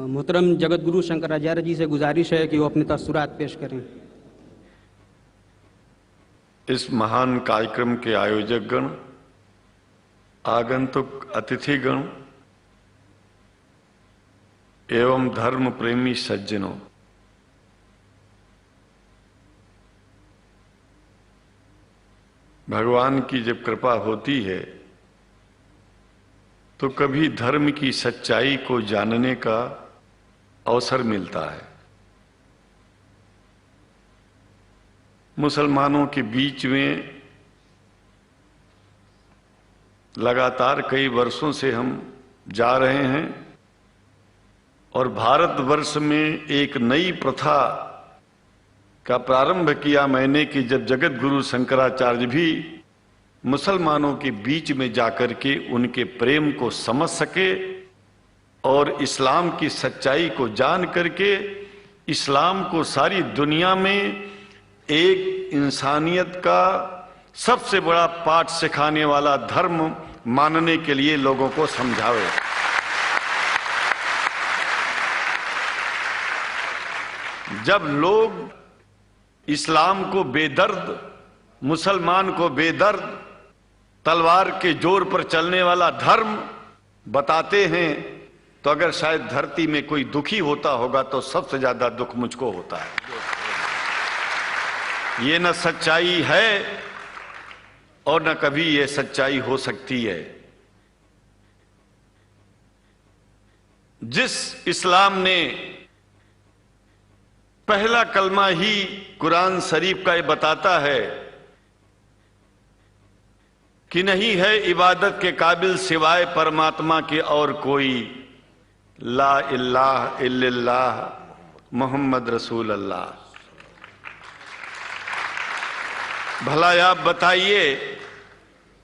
मोहतरम जगत गुरु शंकराचार्य जी से गुजारिश है कि वो अपने तअस्सुरात पेश करें। इस महान कार्यक्रम के आयोजक गण, आगंतुक अतिथिगण एवं धर्म प्रेमी सज्जनों, भगवान की जब कृपा होती है तो कभी धर्म की सच्चाई को जानने का अवसर मिलता है। मुसलमानों के बीच में लगातार कई वर्षों से हम जा रहे हैं और भारतवर्ष में एक नई प्रथा का प्रारंभ किया मैंने कि जब जगत गुरु शंकराचार्य भी मुसलमानों के बीच में जाकर के उनके प्रेम को समझ सके और इस्लाम की सच्चाई को जान करके इस्लाम को सारी दुनिया में एक इंसानियत का सबसे बड़ा पाठ सिखाने वाला धर्म मानने के लिए लोगों को समझावे। जब लोग इस्लाम को बेदर्द, मुसलमान को बेदर्द, तलवार के जोर पर चलने वाला धर्म बताते हैं तो अगर शायद धरती में कोई दुखी होता होगा तो सबसे ज्यादा दुख मुझको होता है। ये न सच्चाई है और न कभी ये सच्चाई हो सकती है। जिस इस्लाम ने पहला कलमा ही कुरान शरीफ का ये बताता है कि नहीं है इबादत के काबिल सिवाय परमात्मा के और कोई, ला इलाहा इल्लल्लाह मोहम्मद रसूल अल्लाह। भला आप बताइए,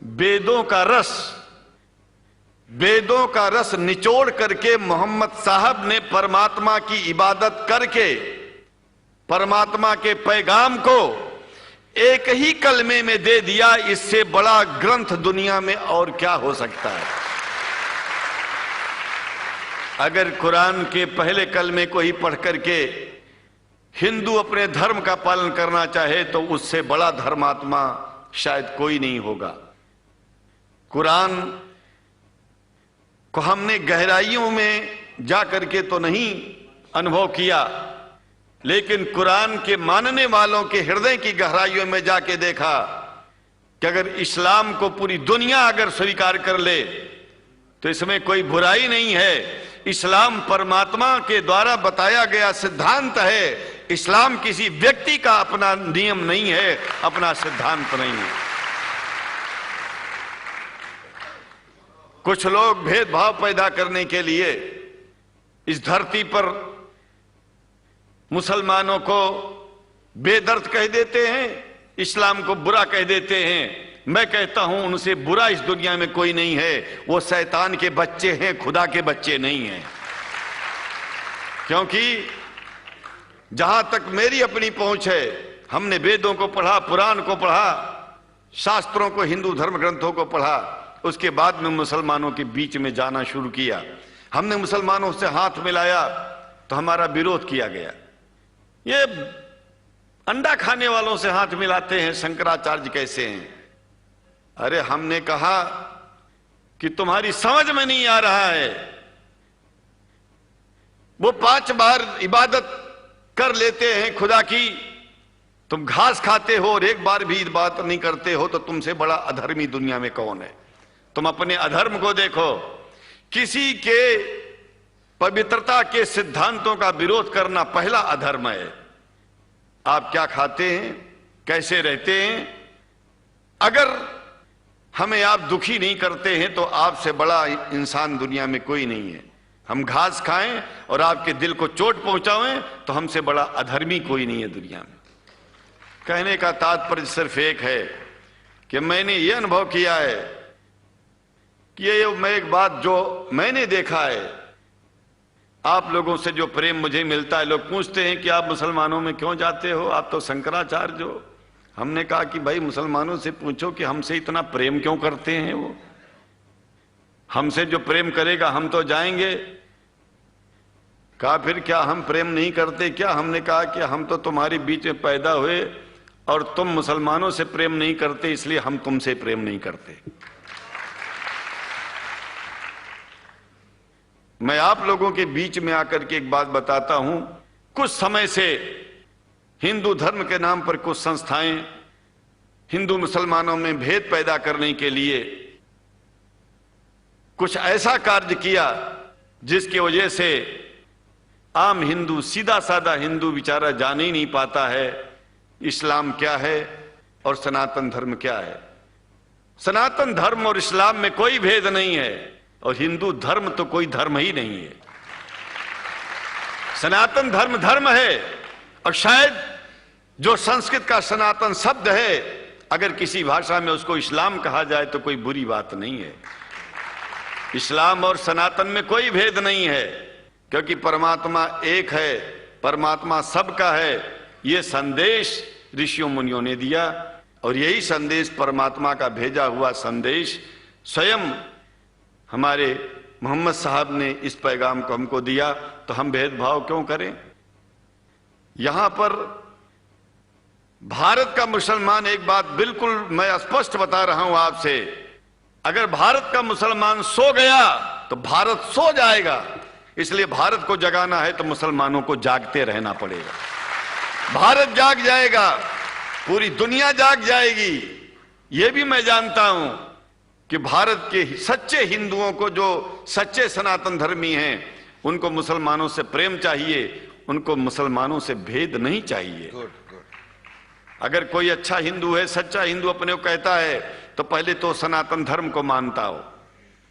वेदों का रस निचोड़ करके मोहम्मद साहब ने परमात्मा की इबादत करके परमात्मा के पैगाम को एक ही कलमे में दे दिया। इससे बड़ा ग्रंथ दुनिया में और क्या हो सकता है। अगर कुरान के पहले कलमे को ही पढ़ करके हिंदू अपने धर्म का पालन करना चाहे तो उससे बड़ा धर्मात्मा शायद कोई नहीं होगा। कुरान को हमने गहराइयों में जा करके तो नहीं अनुभव किया, लेकिन कुरान के मानने वालों के हृदय की गहराइयों में जाके देखा कि अगर इस्लाम को पूरी दुनिया अगर स्वीकार कर ले तो इसमें कोई बुराई नहीं है। इस्लाम परमात्मा के द्वारा बताया गया सिद्धांत है। इस्लाम किसी व्यक्ति का अपना नियम नहीं है, अपना सिद्धांत नहीं है। कुछ लोग भेदभाव पैदा करने के लिए इस धरती पर मुसलमानों को बेदर्द कह देते हैं, इस्लाम को बुरा कह देते हैं। मैं कहता हूं उनसे बुरा इस दुनिया में कोई नहीं है। वो शैतान के बच्चे हैं, खुदा के बच्चे नहीं हैं। क्योंकि जहां तक मेरी अपनी पहुंच है, हमने वेदों को पढ़ा, पुराण को पढ़ा, शास्त्रों को, हिंदू धर्म ग्रंथों को पढ़ा। उसके बाद में मुसलमानों के बीच में जाना शुरू किया। हमने मुसलमानों से हाथ मिलाया तो हमारा विरोध किया गया। ये अंडा खाने वालों से हाथ मिलाते हैं, शंकराचार्य कैसे हैं? अरे हमने कहा कि तुम्हारी समझ में नहीं आ रहा है। वो 5 बार इबादत कर लेते हैं खुदा की, तुम घास खाते हो और एक बार भी इबादत नहीं करते हो, तो तुमसे बड़ा अधर्मी दुनिया में कौन है? तुम अपने अधर्म को देखो। किसी के पवित्रता के सिद्धांतों का विरोध करना पहला अधर्म है। आप क्या खाते हैं, कैसे रहते हैं, अगर हमें आप दुखी नहीं करते हैं तो आपसे बड़ा इंसान दुनिया में कोई नहीं है। हम घास खाएं और आपके दिल को चोट पहुंचाएं तो हमसे बड़ा अधर्मी कोई नहीं है दुनिया में। कहने का तात्पर्य सिर्फ एक है कि मैंने ये अनुभव किया है कि ये मैं एक बात जो मैंने देखा है, आप लोगों से जो प्रेम मुझे मिलता है, लोग पूछते हैं कि आप मुसलमानों में क्यों जाते हो, आप तो शंकराचार्य हो। हमने कहा कि भाई मुसलमानों से पूछो कि हमसे इतना प्रेम क्यों करते हैं। वो हमसे जो प्रेम करेगा हम तो जाएंगे। कहा फिर क्या हम प्रेम नहीं करते क्या? हमने कहा कि हम तो तुम्हारे बीच में पैदा हुए और तुम मुसलमानों से प्रेम नहीं करते, इसलिए हम तुमसे प्रेम नहीं करते। मैं आप लोगों के बीच में आकर के एक बात बताता हूं। कुछ समय से हिंदू धर्म के नाम पर कुछ संस्थाएं हिंदू मुसलमानों में भेद पैदा करने के लिए कुछ ऐसा कार्य किया जिसकी वजह से आम हिंदू, सीधा साधा हिंदू बेचारा जान ही नहीं पाता है इस्लाम क्या है और सनातन धर्म क्या है। सनातन धर्म और इस्लाम में कोई भेद नहीं है और हिंदू धर्म तो कोई धर्म ही नहीं है। सनातन धर्म धर्म है और शायद जो संस्कृत का सनातन शब्द है अगर किसी भाषा में उसको इस्लाम कहा जाए तो कोई बुरी बात नहीं है। इस्लाम और सनातन में कोई भेद नहीं है क्योंकि परमात्मा एक है, परमात्मा सबका है। ये संदेश ऋषियों मुनियों ने दिया और यही संदेश परमात्मा का भेजा हुआ संदेश स्वयं हमारे मोहम्मद साहब ने इस पैगाम को हमको दिया, तो हम भेदभाव क्यों करें? यहां पर भारत का मुसलमान, एक बात बिल्कुल मैं स्पष्ट बता रहा हूं आपसे, अगर भारत का मुसलमान सो गया तो भारत सो जाएगा। इसलिए भारत को जगाना है तो मुसलमानों को जागते रहना पड़ेगा। भारत जाग जाएगा, पूरी दुनिया जाग जाएगी। यह भी मैं जानता हूं कि भारत के सच्चे हिंदुओं को, जो सच्चे सनातन धर्मी हैं, उनको मुसलमानों से प्रेम चाहिए, उनको मुसलमानों से भेद नहीं चाहिए। अगर कोई अच्छा हिंदू है, सच्चा हिंदू अपने को कहता है, तो पहले तो सनातन धर्म को मानता हो।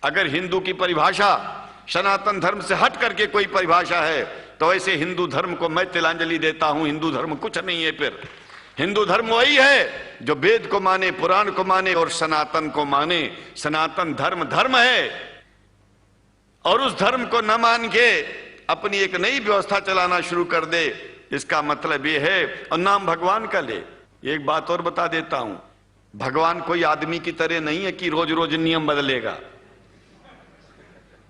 अगर हिंदू की परिभाषा सनातन धर्म से हट करके कोई परिभाषा है तो ऐसे हिंदू धर्म को मैं तिलांजलि देता हूं। हिंदू धर्म कुछ नहीं है। फिर हिंदू धर्म वही है जो वेद को माने, पुराण को माने और सनातन को माने। सनातन धर्म धर्म है और उस धर्म को न मान के अपनी एक नई व्यवस्था चलाना शुरू कर दे, इसका मतलब ये है, और नाम भगवान का ले। एक बात और बता देता हूं, भगवान कोई आदमी की तरह नहीं है कि रोज रोज नियम बदलेगा।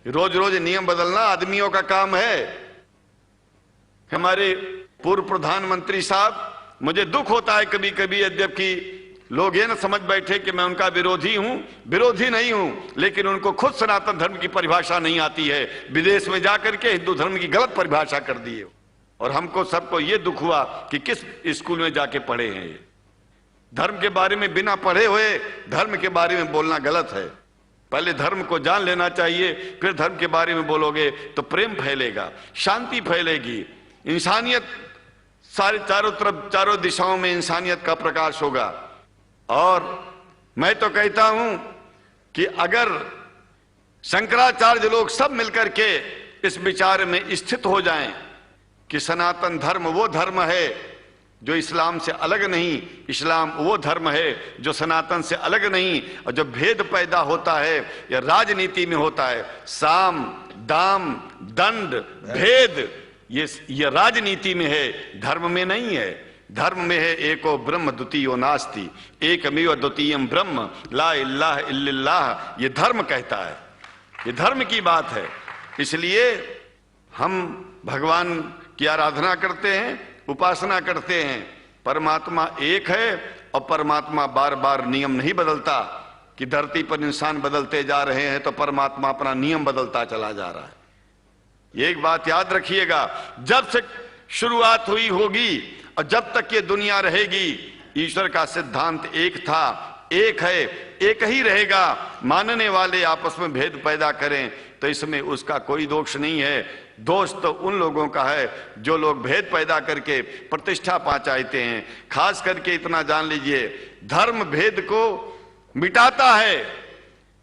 रोज रोज नियम बदलना आदमियों का काम है। हमारे पूर्व प्रधानमंत्री साहब, मुझे दुख होता है कभी कभी, यद्यपि लोग ये न समझ बैठे कि मैं उनका विरोधी हूं, विरोधी नहीं हूं, लेकिन उनको खुद सनातन धर्म की परिभाषा नहीं आती है। विदेश में जाकर के हिंदू धर्म की गलत परिभाषा कर दी है और हमको सबको ये दुख हुआ कि किस स्कूल में जाके पढ़े हैं। ये धर्म के बारे में बिना पढ़े हुए धर्म के बारे में बोलना गलत है। पहले धर्म को जान लेना चाहिए, फिर धर्म के बारे में बोलोगे तो प्रेम फैलेगा, शांति फैलेगी, इंसानियत सारे चारों तरफ, चारों दिशाओं में इंसानियत का प्रकाश होगा। और मैं तो कहता हूं कि अगर शंकराचार्य लोग सब मिलकर के इस विचार में स्थित हो जाएं कि सनातन धर्म वो धर्म है जो इस्लाम से अलग नहीं, इस्लाम वो धर्म है जो सनातन से अलग नहीं, और जो भेद पैदा होता है या राजनीति में होता है, साम दाम दंड भेद, ये राजनीति में है, धर्म में नहीं है। धर्म में है एको ब्रह्म द्वितीयो नास्ति, एकमेव द्वितीयम ब्रह्म ला इलाहा इल्लल्लाह। ये धर्म कहता है, ये धर्म की बात है। इसलिए हम भगवान की आराधना करते हैं, उपासना करते हैं। परमात्मा एक है और परमात्मा बार बार नियम नहीं बदलता कि धरती पर इंसान बदलते जा रहे हैं तो परमात्मा अपना नियम बदलता चला जा रहा है। एक बात याद रखिएगा, जब से शुरुआत हुई होगी और जब तक ये दुनिया रहेगी, ईश्वर का सिद्धांत एक था, एक है, एक ही रहेगा। मानने वाले आपस में भेद पैदा करें तो इसमें उसका कोई दोष नहीं है। दोष तो उन लोगों का है जो लोग भेद पैदा करके प्रतिष्ठा पा चाहते हैं। खास करके इतना जान लीजिए, धर्म भेद को मिटाता है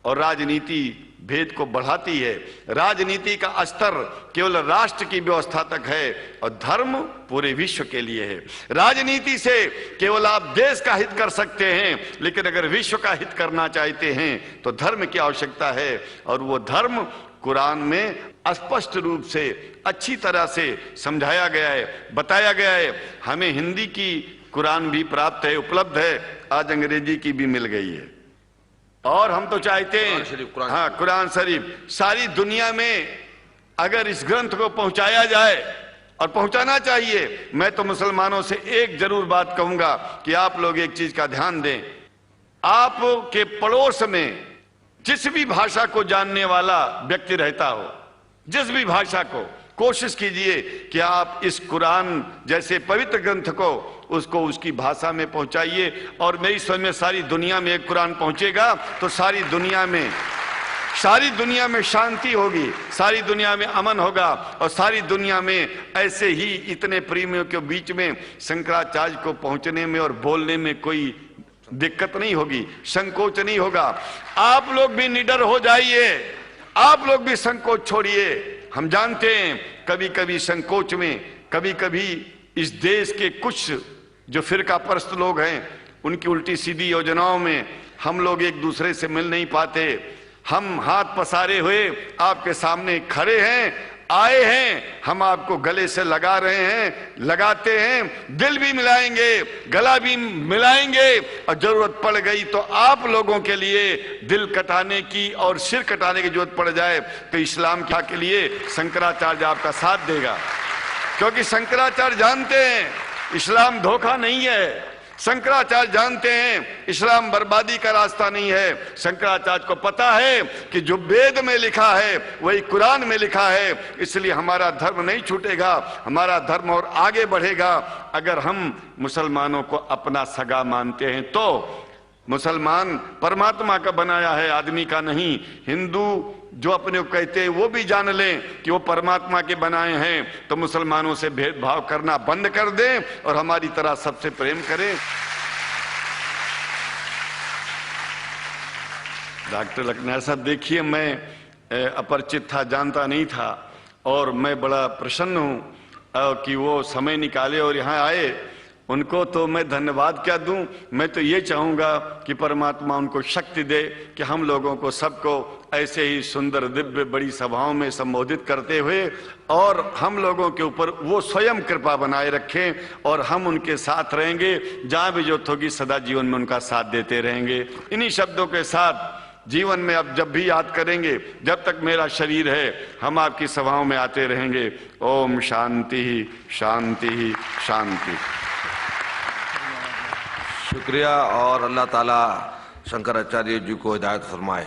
और राजनीति भेद को बढ़ाती है। राजनीति का स्तर केवल राष्ट्र की व्यवस्था तक है और धर्म पूरे विश्व के लिए है। राजनीति से केवल आप देश का हित कर सकते हैं, लेकिन अगर विश्व का हित करना चाहते हैं तो धर्म की आवश्यकता है। और वो धर्म कुरान में स्पष्ट रूप से अच्छी तरह से समझाया गया है, बताया गया है। हमें हिंदी की कुरान भी प्राप्त है, उपलब्ध है, आज अंग्रेजी की भी मिल गई है। और हम तो चाहते हैं, हाँ, कुरान शरीफ सारी दुनिया में अगर इस ग्रंथ को पहुंचाया जाए, और पहुंचाना चाहिए, मैं तो मुसलमानों से एक जरूर बात कहूंगा कि आप लोग एक चीज का ध्यान दें। आपके पड़ोस में जिस भी भाषा को जानने वाला व्यक्ति रहता हो, जिस भी भाषा को, कोशिश कीजिए कि आप इस कुरान जैसे पवित्र ग्रंथ को उसको उसकी भाषा में पहुंचाइए। और मेरी समझ में सारी दुनिया में एक कुरान पहुंचेगा तो सारी दुनिया में शांति होगी, सारी दुनिया में अमन होगा, और सारी दुनिया में ऐसे ही इतने प्रेमियों के बीच में शंकराचार्य को पहुंचने में और बोलने में कोई दिक्कत नहीं होगी, संकोच नहीं होगा। आप लोग भी निडर हो जाइए, आप लोग भी संकोच छोड़िए। हम जानते हैं कभी कभी संकोच में, कभी कभी इस देश के कुछ जो फिरका परस्त लोग हैं उनकी उल्टी सीधी योजनाओं में हम लोग एक दूसरे से मिल नहीं पाते। हम हाथ पसारे हुए आपके सामने खड़े हैं, आए हैं, हम आपको गले से लगा रहे हैं, लगाते हैं, दिल भी मिलाएंगे, गला भी मिलाएंगे, और जरूरत पड़ गई तो आप लोगों के लिए दिल कटाने की और सिर कटाने की जरूरत पड़ जाए तो इस्लाम के लिए शंकराचार्य आपका साथ देगा। क्योंकि शंकराचार्य जानते हैं इस्लाम धोखा नहीं है, शंकराचार्य जानते हैं इस्लाम बर्बादी का रास्ता नहीं है। शंकराचार्य को पता है कि जो वेद में लिखा है वही कुरान में लिखा है, इसलिए हमारा धर्म नहीं छूटेगा, हमारा धर्म और आगे बढ़ेगा। अगर हम मुसलमानों को अपना सगा मानते हैं तो मुसलमान परमात्मा का बनाया है, आदमी का नहीं। हिंदू जो अपने को कहते हैं वो भी जान लें कि वो परमात्मा के बनाए हैं, तो मुसलमानों से भेदभाव करना बंद कर दें और हमारी तरह सबसे प्रेम करें। डॉक्टर लखनऊ साहब, देखिए मैं अपरिचित था, जानता नहीं था, और मैं बड़ा प्रसन्न हूं कि वो समय निकाले और यहाँ आए। उनको तो मैं धन्यवाद क्या दूं, मैं तो ये चाहूंगा कि परमात्मा उनको शक्ति दे कि हम लोगों को सबको ऐसे ही सुंदर दिव्य बड़ी सभाओं में संबोधित करते हुए और हम लोगों के ऊपर वो स्वयं कृपा बनाए रखें, और हम उनके साथ रहेंगे, जहां भी जरूरत होगी सदा जीवन में उनका साथ देते रहेंगे। इन्हीं शब्दों के साथ जीवन में अब जब भी याद करेंगे, जब तक मेरा शरीर है हम आपकी सभाओं में आते रहेंगे। ओम शांति ही शांति ही शांति। शुक्रिया, और अल्लाह ताला शंकराचार्य जी को हिदायत फरमाए।